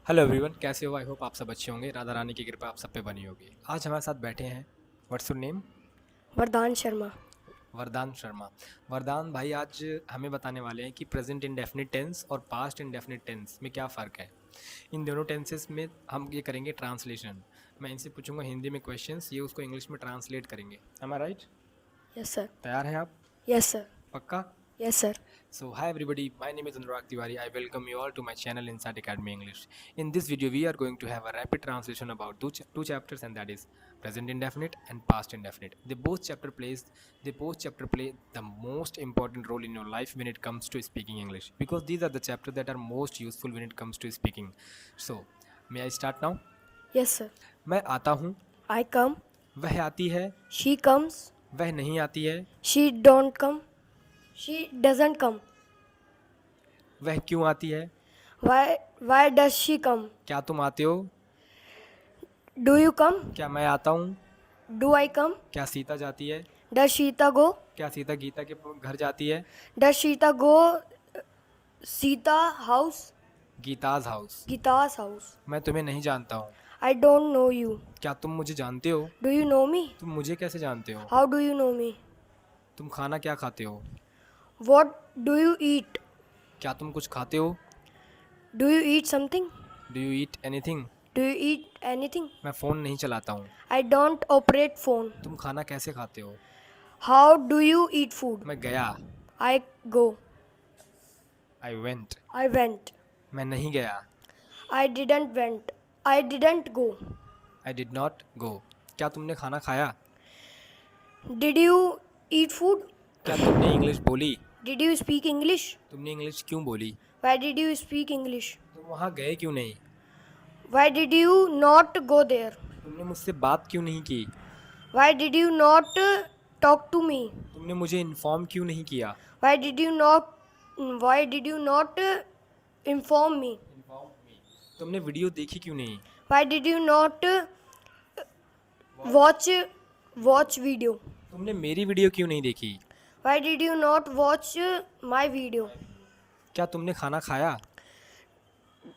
Hello everyone, कैसे हो? I hope आप सब अच्छे होंगे। राधा रानी की कृपा आप सब पे बनी होगी। आज हमारे साथ बैठे हैं, व्हाट्स योर नेम? वरदान शर्मा। वरदान शर्मा। वरदान भाई आज हमें बताने वाले हैं कि प्रेजेंट इंडेफिनिट टेंस और पास्ट इंडेफिनिट टेंस में क्या फ़र्क है। इन दोनों टेंसेस में हम ये करेंगे ट्रांसलेशन। मैं इनसे पूछूंगा हिंदी में क्वेश्चंस, ये उसको इंग्लिश में ट्रांसलेट करेंगे। Am I right? Yes sir. तैयार हैं आप? Yes sir. पक्का? Yes sir. So hi everybody, my name is Anurag Tiwari. I welcome you all to my channel Insight Academy English. In this video we are going to have a rapid translation about two chapters, and that is present indefinite and past indefinite. They both chapter play the most important role in your life when it comes to speaking English, because these are the chapters that are most useful when it comes to speaking. So may I start now? Yes sir. मैं आता हूँ, आई कम। वह आती है, she comes. वह नहीं आती है, she don't come. She doesn't come. वह क्यों आती है, वाई डज शी कम। क्या तुम आते हो, डू यू कम। क्या मैं आता हूँ, डू आई कम। क्या सीता जाती है, डज सीता गो। क्या सीता गीता के घर जाती है, does Sita go Sita house. Gita's house. Gita's house. मैं तुम्हें नहीं जानता हूँ, आई डोंट नो यू। क्या तुम मुझे जानते हो, डू यू नो मी। तुम मुझे कैसे जानते हो, हाउ डू यू नो मी। तुम खाना क्या खाते हो, वॉट डू यू ईट। क्या तुम कुछ खाते हो, do you eat something. Do you eat anything. Do you eat anything. मैं फ़ोन नहीं चलाता हूँ, आई डोंट ऑपरेट फोन। तुम खाना कैसे खाते हो, how do you eat food. मैं गया, आई गो। I went. I went. मैं नहीं गया, I didn't went. I didn't go. I did not go. क्या तुमने खाना खाया, डिड यू ईट फूड। क्या तुमने इंग्लिश बोली, डिड यू स्पीक इंग्लिश। तुमने इंग्लिश क्यों बोली, why did you speak English. तुम वहाँ गए क्यों नहीं, why did you not go there. तुमने मुझसे बात क्यों नहीं की, why did you not talk to me. तुमने मुझे इन्फॉर्म क्यों नहीं किया, why did you not inform me. तुमने वीडियो देखी क्यों नहीं, why did you not watch video. तुमने मेरी वीडियो क्यों नहीं देखी, Y did you not watch my video. क्या तुमने खाना खाया,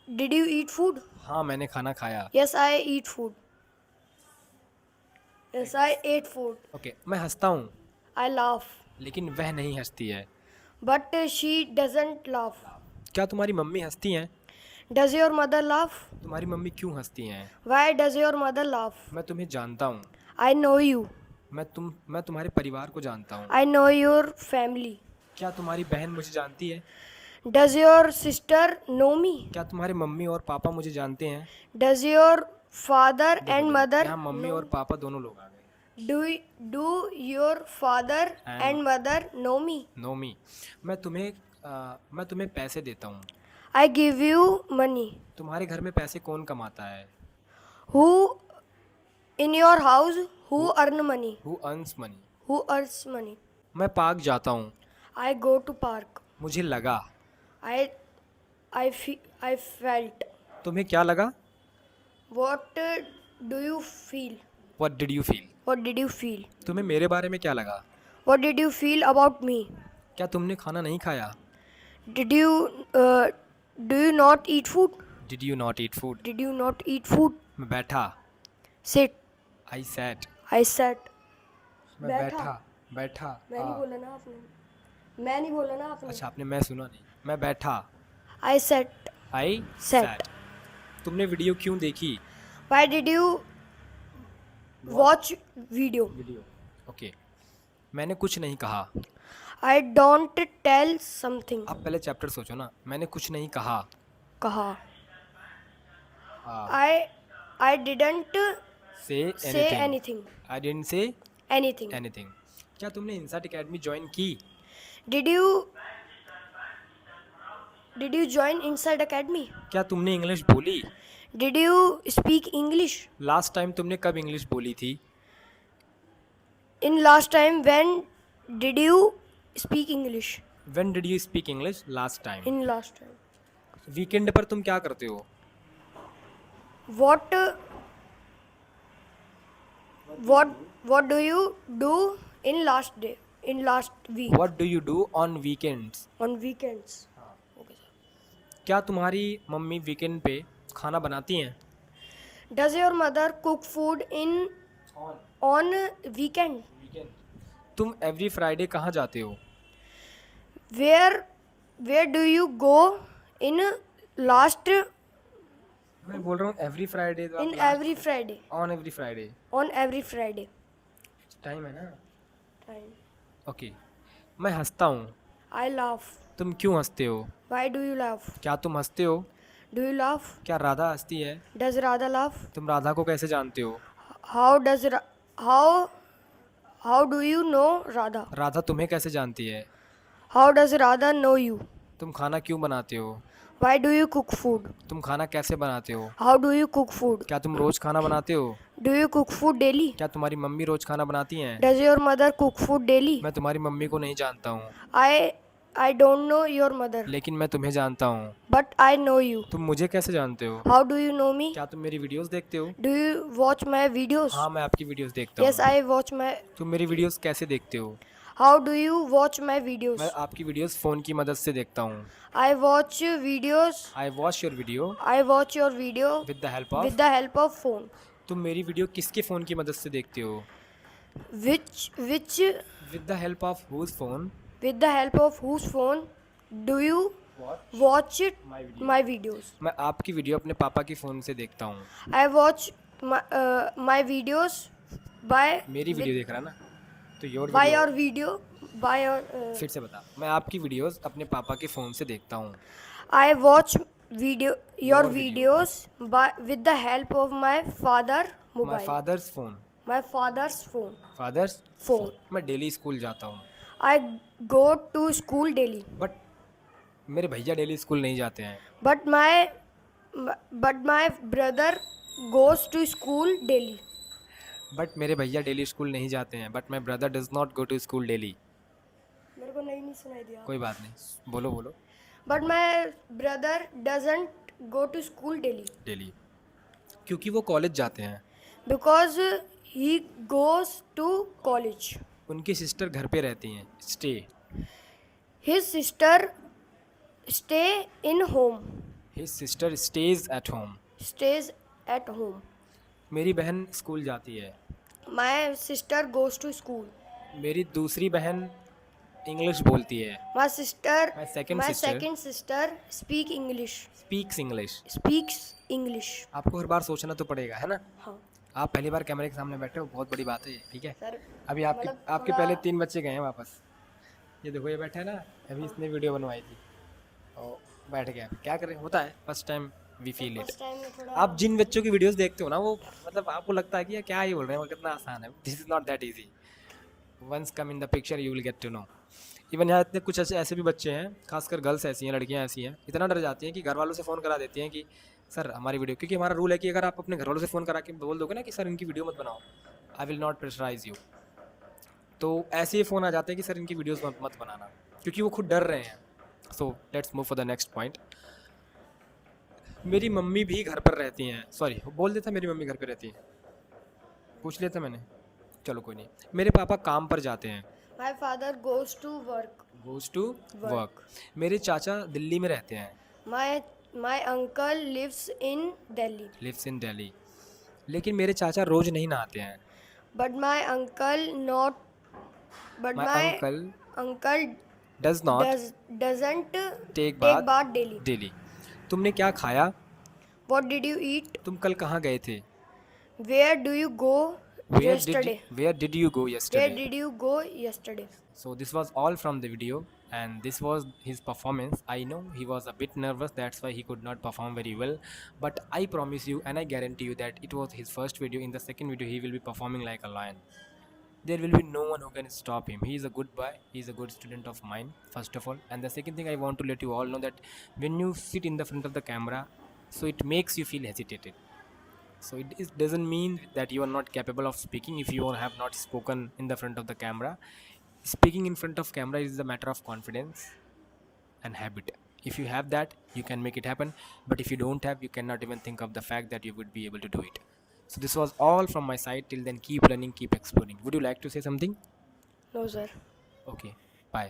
डिड यू ईट फूड। हाँ मैंने खाना खाया। Yes, I eat food. Yes, I ate food. Okay, मैं हंसता हूँ I laugh. लेकिन वह नहीं हंसती है। But she doesn't laugh. क्या तुम्हारी मम्मी हंसती हैं, Does your mother laugh? तुम्हारी मम्मी क्यों हंसती हैं, Why does your mother laugh? मैं तुम्हें जानता हूँ, I know you. मैं तुम्हारे परिवार को जानता हूँ। I know your family. क्या तुम्हारी बहन मुझे जानती है, Does your sister know me? क्या तुम्हारे मम्मी और पापा मुझे जानते हैं। Does your father and mother यहाँ मम्मी और पापा दोनों लोग आ गए। do your father and mother know me? No me. मैं तुम्हें पैसे देता हूँ, I give you money. तुम्हारे घर में पैसे कौन कमाता है, Who in your house who earn money? Who earns money. Who earns money? मैं पार्क जाता हूँ, I go to park. मुझे लगा, I felt. तुम्हें क्या लगा, What do you feel? What did you feel. What did you feel? तुम्हें मेरे बारे में क्या लगा, What did you feel about me? क्या तुमने खाना नहीं खाया, Did you do you not eat food? Did you not eat food. Did you not eat food? मैं बैठा, Sit. I sat. I sat. मैं बैठा। बैठा मैं नहीं बोला ना आपने। अच्छा आपने, मैं सुना नहीं। मैं बैठा, I sat. I Sat. Sat. तुमने वीडियो क्यों देखी, Why did you watch video? Okay. मैंने कुछ नहीं कहा, I don't tell something. आप पहले चैप्टर सोचो ना। मैंने कुछ नहीं कहा, कहा. हाँ। I didn't से say anything. I didn't say Anything. Anything. क्या तुमने इंसाइट एकेडमी ज्वाइन की, Did you join Inside Academy? क्या तुमने इंग्लिश बोली, Did you speak English? Last time तुमने कब इंग्लिश बोली थी, In last time, when did you speak English? When did you speak English last time. In last time. Weekend पर तुम क्या करते हो, What do you do in last day? In last week? What do you do on weekends. On weekends? Okay, sir. क्या तुम्हारी mummy weekend पे खाना बनाती हैं? Does your mother cook food on weekend? तुम एवरी फ्राइडे कहाँ जाते हो? Where do you go in last मैं बोल रहा हूँ एवरी फ्राइडे तो in आप every Friday? On every Friday On every Friday. Time है ना? Time. ओके। मैं हंसता हूँ। I laugh. तुम क्यों हंसते हो? Why do you laugh? क्या तुम हंसते हो? Do you laugh? क्या राधा हंसती है? Does Radha laugh? तुम राधा को कैसे जानते हो? How does how do you know Radha? Radha तुम्हें कैसे जानती है? How does Radha know you? तुम खाना क्यों बनाते हो? Why do you cook food? तुम खाना कैसे बनाते हो? How do you cook food? क्या तुम रोज खाना बनाते हो? Do you cook food daily? क्या तुम्हारी मम्मी रोज खाना बनाती हैं? Does your mother cook food daily? मैं तुम्हारी मम्मी को नहीं जानता हूँ, I don't know your mother, लेकिन मैं तुम्हें जानता हूँ। but I know you. तुम मुझे कैसे जानते हो? How do you know me? क्या तुम मेरी वीडियोस देखते हो? Do you watch my videos? हाँ, मैं आपकी वीडियोस देखता Yes, हूँ। I watch my. तुम मेरी वीडियोस कैसे देखते हो? How do you watch my videos? मैं आपकी वीडियोस फ़ोन की मदद से देखता हूँ। I watch videos. I watch your video I watch your video with the help with of. the help of phone. तुम मेरी वीडियो किसके फ़ोन की मदद से देखते हो? Which with the help of whose phone? with the help of whose phone do you watch it, my videos? मैं आपकी वीडियो अपने पापा की फ़ोन से देखता हूँ। I watch my videos by मेरी वीडियो देख रहा है ना, तो your by your video by your फिर से बता। मैं आपकी वीडियोस अपने पापा के फ़ोन से देखता हूँ। I watch your videos by with the help of my father my mobile. Father's phone. My father's phone. फादर्स Phone. मैं डेली स्कूल जाता हूँ, I go to school daily, but मेरे भैया डेली स्कूल नहीं जाते हैं। but my brother goes to school daily. But मेरे भैया डेली स्कूल नहीं जाते हैं, but my brother does not go to school daily. मेरे को नहीं सुनाई दिया. कोई बात नहीं, बोलो बोलो। But my brother doesn't go to school daily daily क्योंकि वो कॉलेज जाते हैं। because he goes to college. उनकी सिस्टर घर पे रहती हैं, stay. His sister stay in home, his sister stage at home. stays at home. मेरी बहन स्कूल जाती है। My sister goes to school. मेरी दूसरी बहन इंग्लिश बोलती है। My sister, My second my sister. second sister speaks speaks English. English. आपको हर बार सोचना तो पड़ेगा, है ना? हाँ आप पहली बार कैमरे के सामने बैठे हो, बहुत बड़ी बात है ये, ठीक है? सर. अभी आपके मतलब आपके थोड़ा- पहले 3 बच्चे गए हैं वापस। ये देखो, ये बैठा है ना, अभी इसने वीडियो बनवाई थी और बैठ गया। क्या करें, होता है, first time we feel it. First time में थोड़ा आप जिन बच्चों की वीडियोस देखते हो ना, वो मतलब आपको लगता है कि यार क्या ही बोल रहे हैं, वो कितना आसान है। This is not that easy. Once come in the picture you will get to know. Even यहाँ इतने कुछ ऐसे भी बच्चे हैं, खासकर गर्ल्स ऐसी हैं, लड़कियाँ ऐसी हैं, इतना डर जाती हैं कि घर वालों से फ़ोन करा देती हैं कि सर हमारी वीडियो, क्योंकि हमारा रूल है कि अगर आप अपने घर वालों से फ़ोन करा के बोल दोगे ना कि सर इनकी वीडियो मत बनाओ, I will not pressurise you, तो ऐसे ही फ़ोन आ जाते हैं कि सर इनकी वीडियोस मत बनाना, क्योंकि वो खुद डर रहे हैं। So let's move for the next point. मेरी मम्मी भी घर पर रहती हैं, सॉरी बोल देता मेरी मम्मी घर पर रहती है, पूछ लेता मैंने, चलो कोई नहीं। मेरे पापा काम पर जाते हैं, My father goes to work. Goes to work. मेरे चाचा दिल्ली में रहते हैं, My uncle lives in Delhi. Lives in Delhi. लेकिन मेरे चाचा रोज़ नहीं नहाते हैं। But my uncle not. But my my uncle uncle does not doesn't take take bath bath daily. Daily. तुमने क्या खाया? What did you eat? तुम कल कहाँ गए थे? Where do you go yesterday? Where did you go Where yesterday? did you go yesterday? So this was all from the video, and this was his performance. I know he was a bit nervous, that's why he could not perform very well, but I promise you and I guarantee you that it was his first video. In the second video he will be performing like a lion. There will be no one who can stop him. He is a good boy, he is a good student of mine, first of all. And the second thing I want to let you all know that when you sit in the front of the camera, so it makes you feel hesitated. So it doesn't mean that you are not capable of speaking if you have not spoken in the front of the camera. Speaking in front of camera is a matter of confidence and habit. If you have that, you can make it happen, but if you don't have, you cannot even think of the fact that you would be able to do it. So this was all from my side. Till then, keep learning, keep exploring. Would you like to say something? No, sir. Okay, bye.